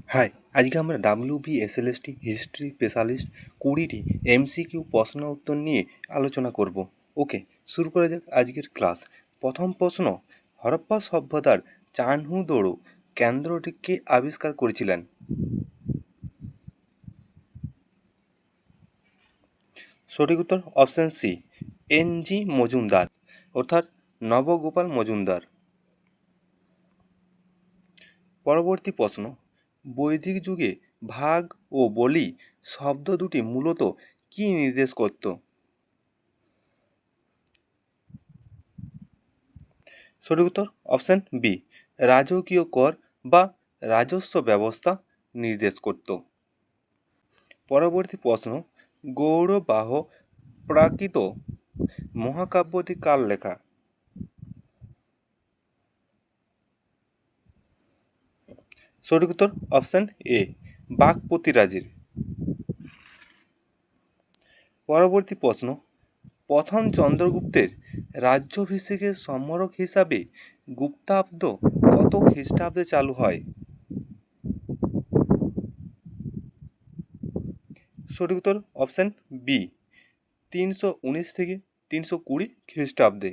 High, আজকে আমরা WBSLST history specialist 20টি MCQ প্রশ্ন উত্তর নিয়ে আলোচনা করব। ওকে, শুরু করা যাক আজকের ক্লাস। প্রথম প্রশ্ন, হরপ্পা সভ্যতার চানহুদোড়ো কেন্দ্রটিকে আবিষ্কার করেছিলেন? সঠিক উত্তর অপশান সি, NG মজুমদার, অর্থাৎ নবগোপাল মজুমদার। পরবর্তী প্রশ্ন, বৈদিক যুগে ভাগ ও বলি শব্দ দুটি মূলত কী নির্দেশ করত? সঠিক উত্তর অপশান বি, রাজকীয় কর বা রাজস্ব ব্যবস্থা নির্দেশ করত। পরবর্তী প্রশ্ন, গৌড়বাহ প্রাকৃত মহাকাব্যটি কার লেখা? সঠিক উত্তর অপশান এ, বাকপতিরাজের। পরবর্তী প্রশ্ন, প্রথম চন্দ্রগুপ্তের রাজ্যাভিষেকের সম্মারক হিসাবে গুপ্তাব্দ কত খ্রিস্টাব্দে চালু হয়? সঠিক উত্তর অপশান বি, 319 থেকে 320 খ্রিস্টাব্দে।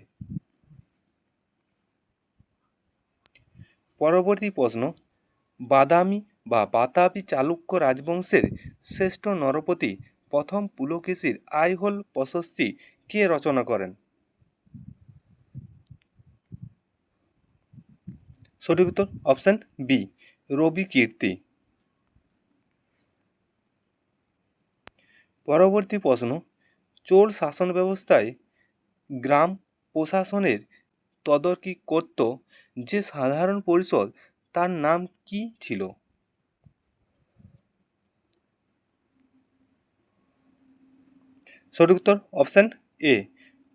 পরবর্তী প্রশ্ন, বাদামি বা বাতাবি চালুক্য রাজবংশের শ্রেষ্ঠ নরপতি প্রথম পুলকেশীর আইহোল প্রশস্তি কে রচনা করেন? সঠিক উত্তর অপশান বি, রবি কীর্তি। পরবর্তী প্রশ্ন, চোল শাসন ব্যবস্থায় গ্রাম প্রশাসনের তদারকি করত যে সাধারণ পরিষদ, তার নাম কি ছিল? সঠিক উত্তর অপশান এ,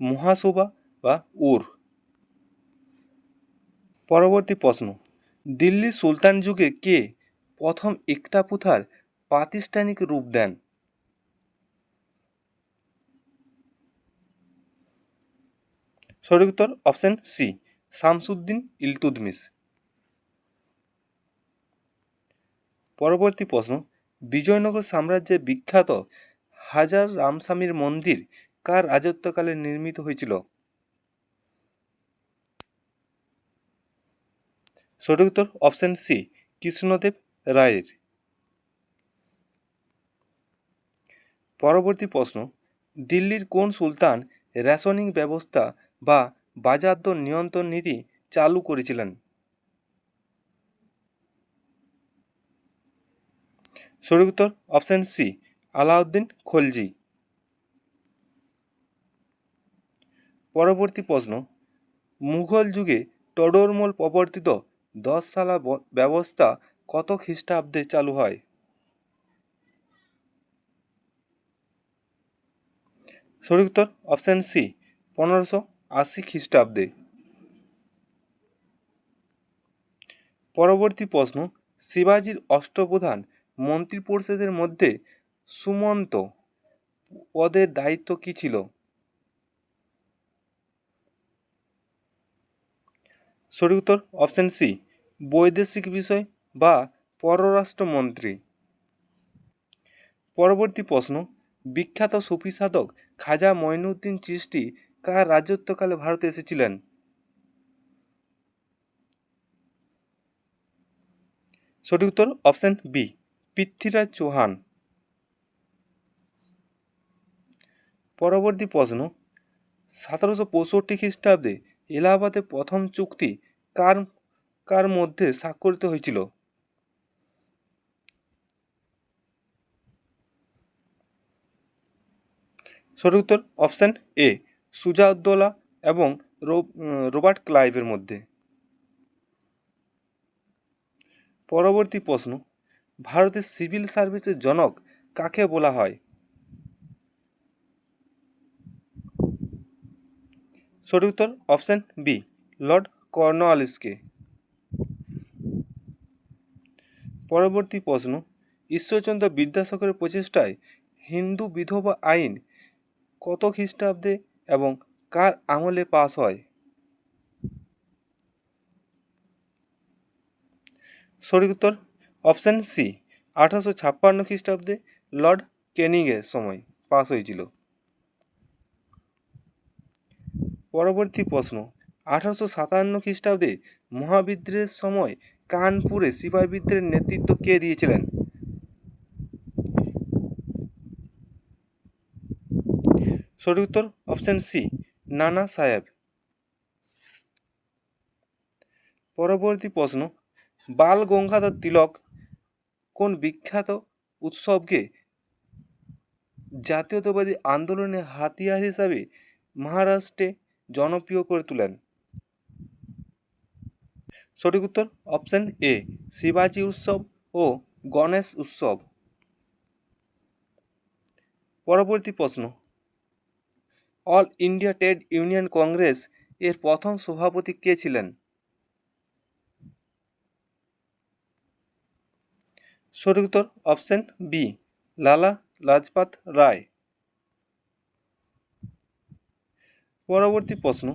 মহাসভা বা উর। পরবর্তী প্রশ্ন, দিল্লি সুলতান যুগে কে প্রথম একটা প্রথার প্রাতিষ্ঠানিক রূপ দেন? সঠিক উত্তর অপশান সি, শামসুদ্দিন ইলতুৎমিশ। পরবর্তী প্রশ্ন, বিজয়নগর সাম্রাজ্যের বিখ্যাত হাজার রামস্বামীর মন্দির কার রাজত্বকালে নির্মিত হয়েছিল? সঠিক উত্তর অপশান সি, কৃষ্ণদেব রায়ের। পরবর্তী প্রশ্ন, দিল্লির কোন সুলতান রেশনিং ব্যবস্থা বা বাজারদর নিয়ন্ত্রণ নীতি চালু করেছিলেন? সঠিক উত্তর অপশান সি, আলাউদ্দিন খলজি। পরবর্তী প্রশ্ন, মুঘল যুগে টোডরমল প্রবর্তিত 10 সালা ব্যবস্থা কত খ্রিস্টাব্দে চালু হয়? সঠিক উত্তর অপশান সি, 1580 খ্রিস্টাব্দে। পরবর্তী প্রশ্ন, শিবাজির অষ্টপ্রধান মন্ত্রিপরিষদের মধ্যে সুমন্ত পদের দায়িত্ব কী ছিল? সঠিক উত্তর অপশান সি, বৈদেশিক বিষয় বা পররাষ্ট্রমন্ত্রী। পরবর্তী প্রশ্ন, বিখ্যাত সুফি সাধক খাজা মঈনুদ্দিন চিশতি কার রাজত্বকালে ভারতে এসেছিলেন? সঠিক উত্তর অপশান বি, পৃথ্বীরাজ চৌহান। পরবর্তী প্রশ্ন, 1765 খ্রিস্টাব্দে এলাহাবাদে প্রথম চুক্তি কার কার মধ্যে স্বাক্ষরিত হয়েছিল? সঠিক উত্তর অপশান এ, সুজাউদ্দৌলা এবং রবার্ট ক্লাইভের মধ্যে। পরবর্তী প্রশ্ন, ভারতের সিভিল সার্ভিসের জনক কাকে বলা হয়? সঠিক উত্তর অপশান বি, লর্ড কর্নওয়ালিসকে। পরবর্তী প্রশ্ন, ঈশ্বরচন্দ্র বিদ্যাসাগরের প্রচেষ্টায় হিন্দু বিধবা আইন কত খ্রিস্টাব্দে এবং কার আমলে পাস হয়? সঠিক উত্তর অপশান সি 1856 খ্রিস্টাব্দে লর্ড ক্যানিংয়ের সময় পাস হয়েছিল। পরবর্তী প্রশ্ন, 1857 খ্রিস্টাব্দে মহাবিদ্রোহের সময় কানপুরে সিপাহি বিদ্রোহের নেতৃত্ব কে দিয়েছিলেন? সঠিক উত্তর অপশান সি নানা সাহেব। পরবর্তী প্রশ্ন, বাল গঙ্গাধর তিলক কোন বিখ্যাত উৎসবকে জাতীয়তাবাদী আন্দোলনের হাতিয়ার হিসাবে মহারাষ্ট্রে জনপ্রিয় করে তোলেন? সঠিক উত্তর অপশান এ শিবাজি উৎসব ও গণেশ উৎসব। পরবর্তী প্রশ্ন, all India trade union Congress এর প্রথম সভাপতি কে ছিলেন? সঠিক উত্তর অপশান বি লালা লাজপত রায়। পরবর্তী প্রশ্ন,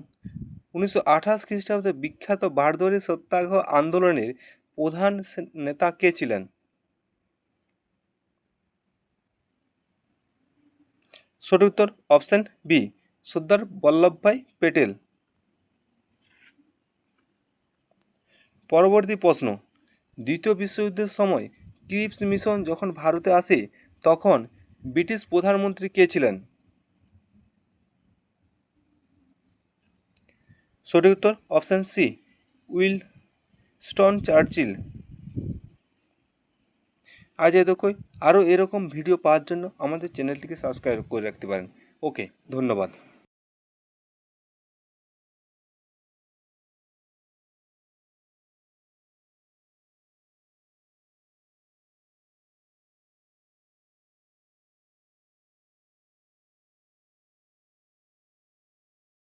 1928 খ্রিস্টাব্দে বিখ্যাত বারদৌরি সত্যাগ্রহ আন্দোলনের প্রধান নেতা কে ছিলেন? সঠিক উত্তর অপশান বি সর্দার বল্লভভাই প্যাটেল। পরবর্তী প্রশ্ন, দ্বিতীয় বিশ্বযুদ্ধের সময় ক্রিপস মিশন যখন ভারতে আসে তখন ব্রিটিশ প্রধানমন্ত্রী কে ছিলেন? সঠিক উত্তর অপশান সি উইনস্টন চার্চিল। আজ এতক্ষণ, আরও এরকম ভিডিও পাওয়ার জন্য আমাদের চ্যানেলটিকে সাবস্ক্রাইব করে রাখতে পারেন। ওকে, ধন্যবাদ।